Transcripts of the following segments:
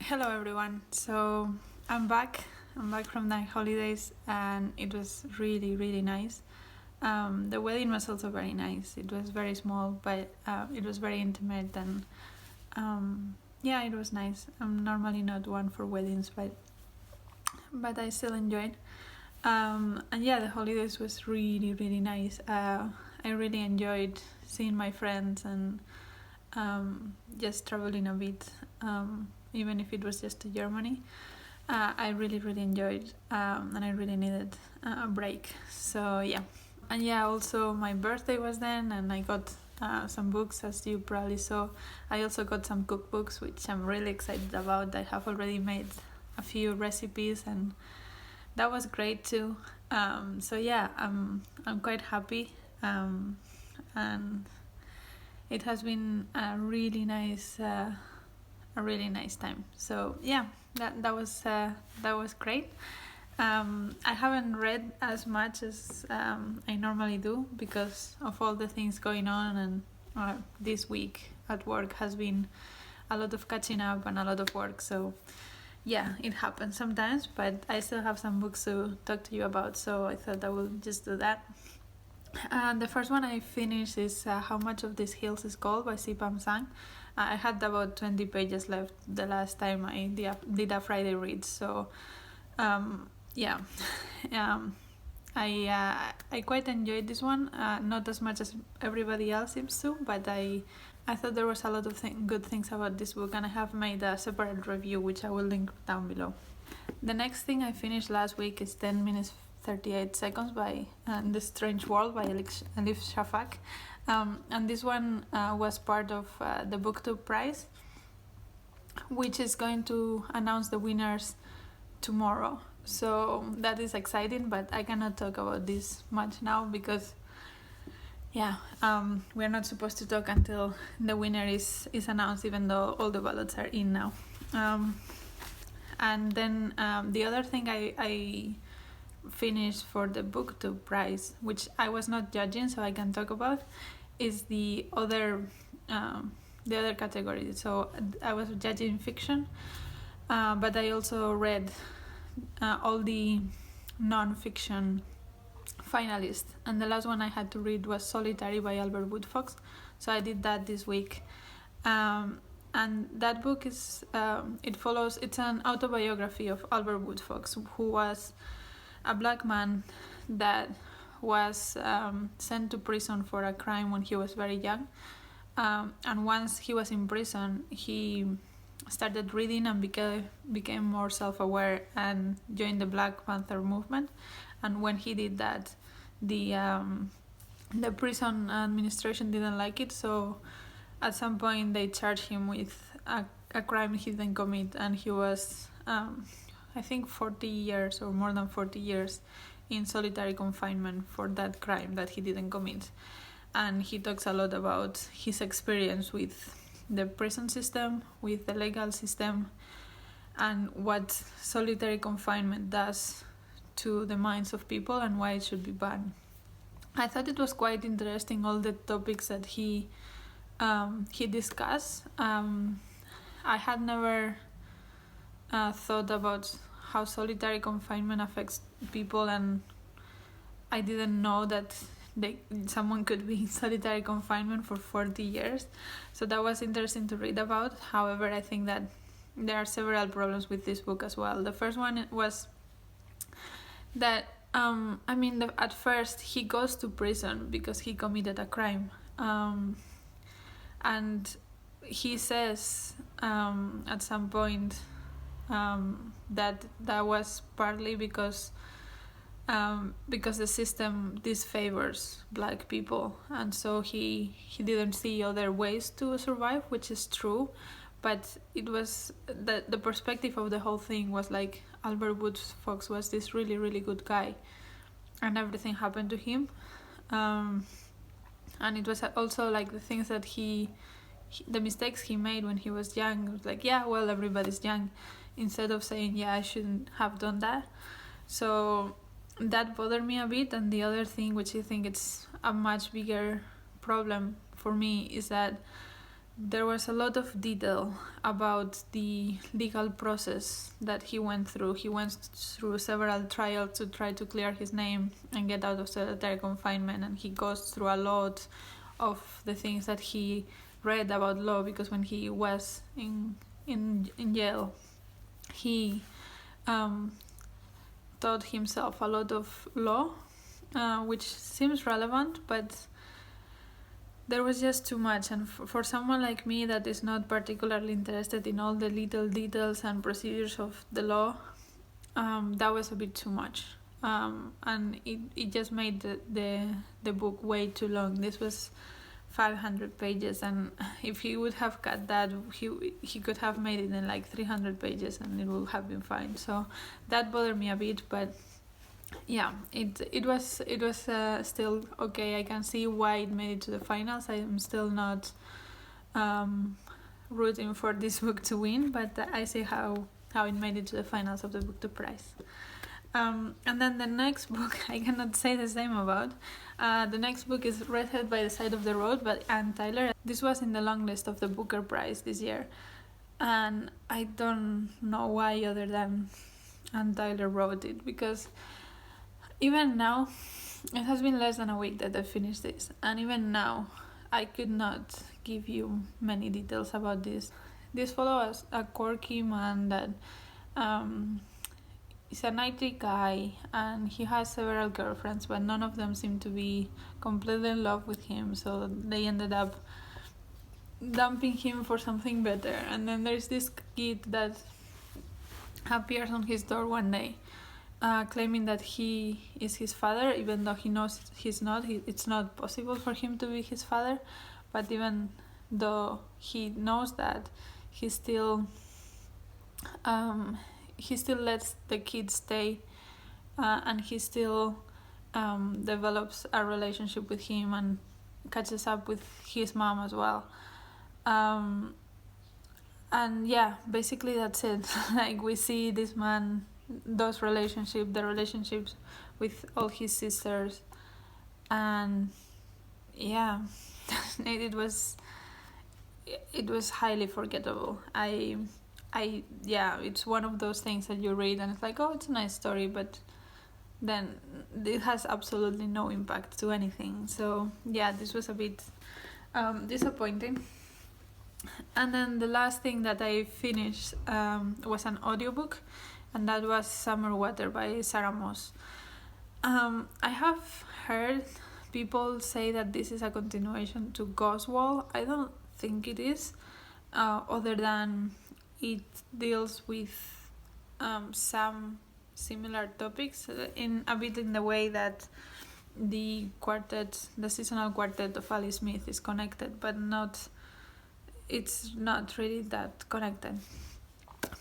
Hello everyone. So I'm back. I'm back from the holidays and it was really nice. The wedding was also very nice. It was very small, but it was very intimate and yeah, it was nice. I'm normally not one for weddings, but I still enjoyed. And yeah, the holidays was really nice. I really enjoyed seeing my friends and just traveling a bit, even if it was just to Germany. I really enjoyed, and I really needed a break. So yeah, and yeah, also my birthday was then, and I got some books, as you probably saw. I also got some cookbooks, which I'm really excited about. I have already made a few recipes, and that was great too. So yeah, I'm quite happy, and it has been a really nice time. So yeah, that was great. I haven't read as much as I normally do because of all the things going on, and this week at work has been a lot of catching up and a lot of work. So yeah, it happens sometimes, but I still have some books to talk to you about, so I thought I would just do that. And the first one I finished is How Much of These Hills Is Gold by Pam Zhang. I had about 20 pages left the last time I did a Friday read, so yeah. I quite enjoyed this one, not as much as everybody else seems to, but I thought there was a lot of good things about this book, and I have made a separate review which I will link down below. The next thing I finished last week is 10 minutes 38 seconds by The Strange World by Elif Shafak, and this one was part of the BookTube prize, which is going to announce the winners tomorrow. So that is exciting, but I cannot talk about this much now because we're not supposed to talk until the winner is announced, even though all the ballots are in now. And then the other thing I finished for the BookTube prize, which I was not judging, so I can talk about, is the other category. So I was judging fiction, but I also read all the non-fiction finalists, and the last one I had to read was Solitary by Albert Woodfox, so I did that this week. And that book is it's an autobiography of Albert Woodfox, who was a black man that was sent to prison for a crime when he was very young, and once he was in prison he started reading and became more self-aware and joined the Black Panther movement. And when he did that, the prison administration didn't like it, so at some point they charged him with a crime he didn't commit, and he was I think 40 years or more than 40 years in solitary confinement for that crime that he didn't commit. And he talks a lot about his experience with the prison system, with the legal system, and what solitary confinement does to the minds of people and why it should be banned. I thought it was quite interesting, all the topics that he discussed. I had never thought about how solitary confinement affects people, and I didn't know that someone could be in solitary confinement for 40 years. So that was interesting to read about. However, I think that there are several problems with this book as well. The first one was that at first he goes to prison because he committed a crime, and he says at some point that was partly because the system disfavors black people, and so he didn't see other ways to survive, which is true. But it was the perspective of the whole thing was like Albert Woodfox was this really good guy, and everything happened to him, and it was also like the things that the mistakes he made when he was young. It was like, yeah, well, everybody's young, instead of saying, yeah, I shouldn't have done that. So that bothered me a bit. And the other thing, which I think it's a much bigger problem for me, is that there was a lot of detail about the legal process that he went through. He went through several trials to try to clear his name and get out of solitary confinement, and he goes through a lot of the things that he read about law, because when he was in jail, he taught himself a lot of law, which seems relevant, but there was just too much, and for someone like me that is not particularly interested in all the little details and procedures of the law, that was a bit too much, and it just made the book way too long. This was 500 pages, and if he would have cut that, he could have made it in like 300 pages and it would have been fine. So that bothered me a bit, but yeah, it was still okay. I can see why it made it to the finals. I am still not rooting for this book to win, but I see how it made it to the finals of the Booker Prize. And then the next book I cannot say the same about. The next book is Redhead by the Side of the Road by Anne Tyler. This was in the long list of the Booker Prize this year, and I don't know why other than Anne Tyler wrote it, because even now, it has been less than a week that I finished this, and even now I could not give you many details about this. This follows a quirky man that is a 90 guy, and he has several girlfriends, but none of them seem to be completely in love with him, so they ended up dumping him for something better. And then there's this kid that appears on his door one day, claiming that he is his father, even though he knows he's not. It's not possible for him to be his father, but even though he knows that, he still lets the kid stay, and he still develops a relationship with him and catches up with his mom as well. And yeah, basically that's it. Like, we see this man, the relationships with all his sisters, and yeah, it was highly forgettable. It's one of those things that you read and it's like, oh, it's a nice story, but then it has absolutely no impact to anything. So yeah, this was a bit disappointing. And then the last thing that I finished was an audiobook, and that was Summerwater by Sarah Moss. I have heard people say that this is a continuation to Goswell. I don't think it is, other than it deals with some similar topics in the way that the seasonal quartet of Ali Smith is connected, but it's not really that connected.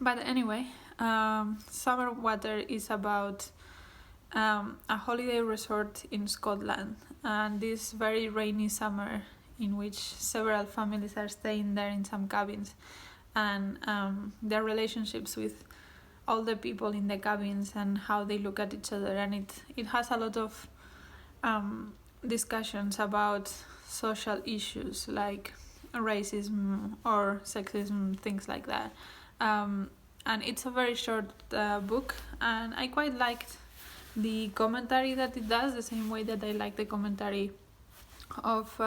But anyway, Summerwater is about a holiday resort in Scotland, and this very rainy summer in which several families are staying there in some cabins, and their relationships with all the people in the cabins and how they look at each other. And it has a lot of discussions about social issues like racism or sexism, things like that. And it's a very short book, and I quite liked the commentary that it does, the same way that I like the commentary of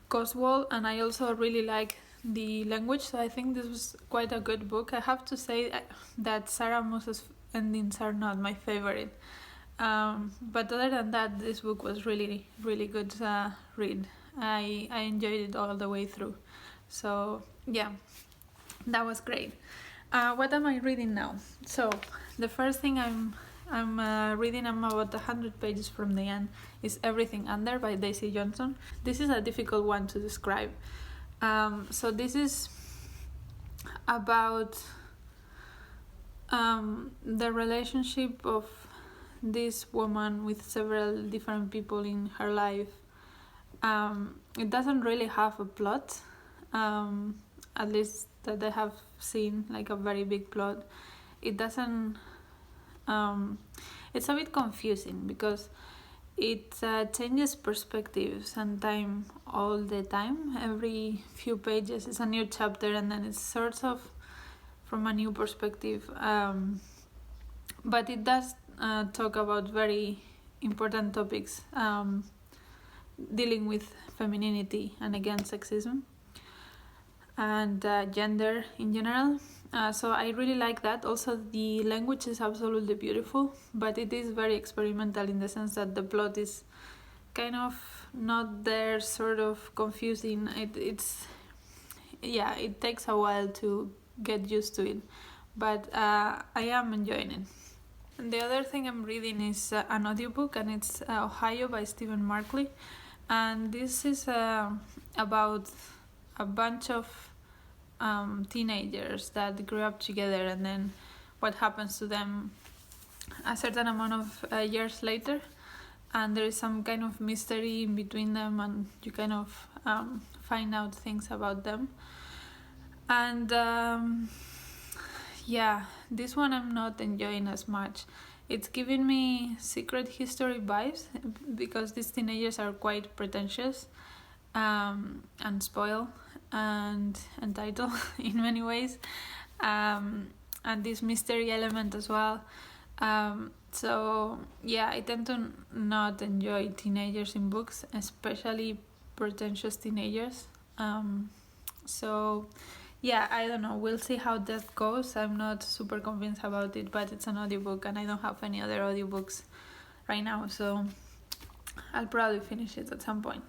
Goswell, and I also really like the language, so I think this was quite a good book. I have to say that Sarah Moss's endings are not my favorite, but other than that, this book was really, really good read. I enjoyed it all the way through, so yeah, that was great. What am I reading now? So the first thing I'm reading, I'm about 100 pages from the end, is Everything Under by Daisy Johnson. This is a difficult one to describe. So this is about the relationship of this woman with several different people in her life. It doesn't really have a plot, at least that I have seen, like a very big plot. It doesn't, it's a bit confusing because it changes perspectives and time all the time. Every few pages is a new chapter, and then it's sort of from a new perspective. But it does talk about very important topics, dealing with femininity and against sexism and gender in general. So I really like that. Also, the language is absolutely beautiful, but it is very experimental in the sense that the plot is kind of not there, sort of confusing. It takes a while to get used to it, but I am enjoying it. And the other thing I'm reading is an audiobook, and it's Ohio by Stephen Markley, and this is about a bunch of teenagers that grew up together, and then what happens to them a certain amount of years later, and there is some kind of mystery in between them, and you kind of find out things about them. And this one I'm not enjoying as much. It's giving me Secret History vibes, because these teenagers are quite pretentious and spoiled and entitled in many ways, and this mystery element as well. So I tend to not enjoy teenagers in books, especially pretentious teenagers. I don't know, we'll see how that goes. I'm not super convinced about it, but it's an audiobook and I don't have any other audiobooks right now, so I'll probably finish it at some point.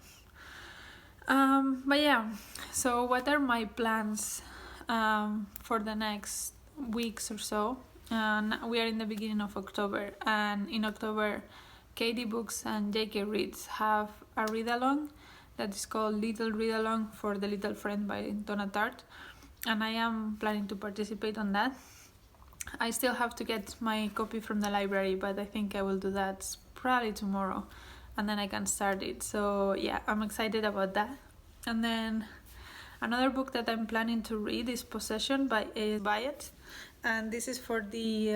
So what are my plans for the next weeks or so? We are in the beginning of October, and in October Katie Books and JK Reads have a read-along that is called Little Read-along for the Little Friend by Donna Tartt, and I am planning to participate on that. I still have to get my copy from the library, but I think I will do that probably tomorrow, and then I can start it. So I'm excited about that. And then another book that I'm planning to read is Possession by A S Byatt, and this is for the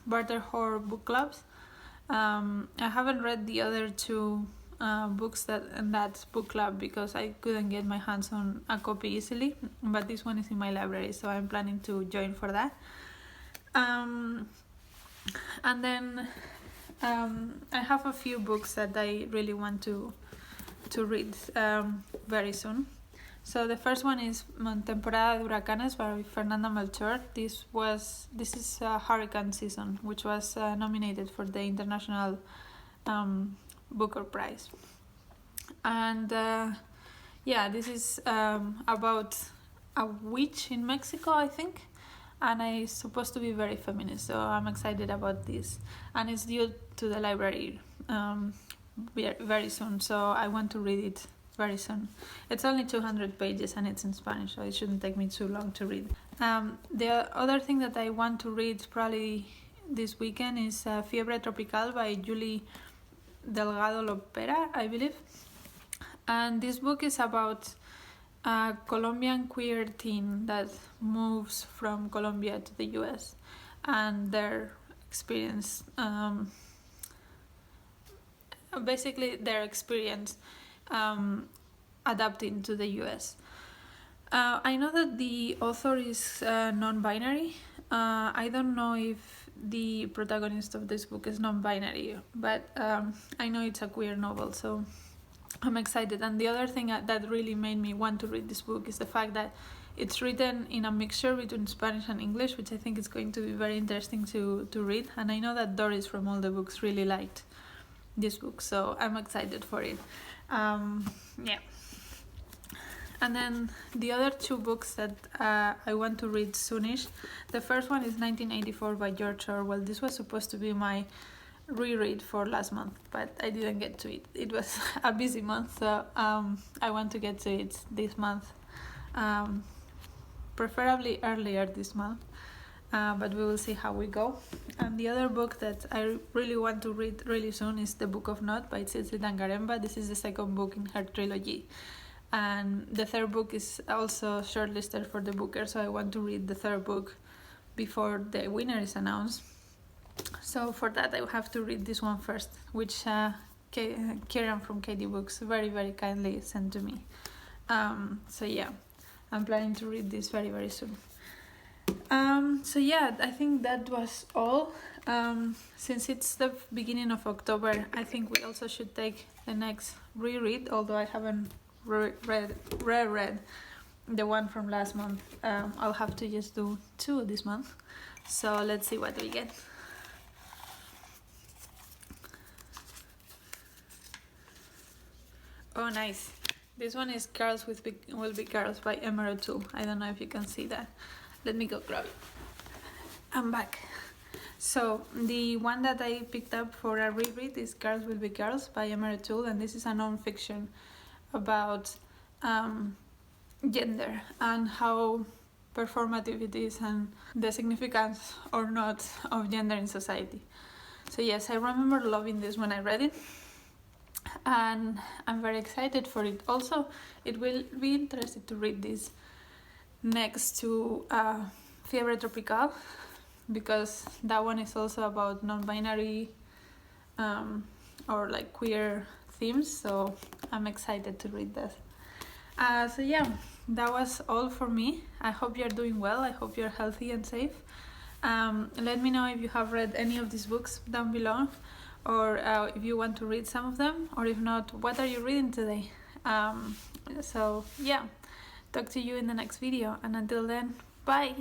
Barter Horror book clubs. I haven't read the other two books in that book club because I couldn't get my hands on a copy easily, but this one is in my library, so I'm planning to join for that. And then I have a few books that I really want to read very soon. So the first one is Temporada de huracanes by Fernanda Melchor. This is hurricane season, which was nominated for the International Booker Prize. And this is about a witch in Mexico, I think, and it's supposed to be very feminist, so I'm excited about this, and it's due to the library very soon, so I want to read it very soon. It's only 200 pages and it's in Spanish, so it shouldn't take me too long to read. The other thing that I want to read probably this weekend is Fiebre Tropical by Juli Delgado Lopera, I believe. And this book is about a Colombian queer teen that moves from Colombia to the US and their experience, adapting to the US. I know that the author is non-binary. I don't know if the protagonist of this book is non-binary, but I know it's a queer novel, so I'm excited. And the other thing that really made me want to read this book is the fact that it's written in a mixture between Spanish and English, which I think is going to be very interesting to read. And I know that Doris from All the Books really liked this book, so I'm excited for it. And then the other two books that I want to read soonish. The first one is 1984 by George Orwell. This was supposed to be my reread for last month, but I didn't get to it. It was a busy month, so I want to get to it this month, preferably earlier this month, but we will see how we go. And the other book that I really want to read really soon is The Book of Not by Tsitsi Dangarembga. This is the second book in her trilogy, and the third book is also shortlisted for the Booker, so I want to read the third book before the winner is announced. So for that I have to read this one first, which Kieran from KD Books very, very kindly sent to me. So yeah, I'm planning to read this very, very soon. So yeah, I think that was all. Since it's the beginning of October, I think we also should take the next reread, although I haven't reread the one from last month. I'll have to just do 2 this month. So let's see what we get. Oh, nice. This one is Girls Will Be Girls by Emer O'Toole. I don't know if you can see that. Let me go grab it. I'm back. So the one that I picked up for a reread is Girls Will Be Girls by Emer O'Toole, and this is a non-fiction about gender and how performative it is and the significance or not of gender in society. So yes, I remember loving this when I read it, and I'm very excited for it. Also, it will be interesting to read this next to Fiebre Tropical, because that one is also about non-binary or like queer themes, so I'm excited to read that. So yeah, that was all for me. I hope you're doing well. I hope you're healthy and safe. Let me know if you have read any of these books down below, or if you want to read some of them, or if not, what are you reading today? So yeah, talk to you in the next video, and until then, bye!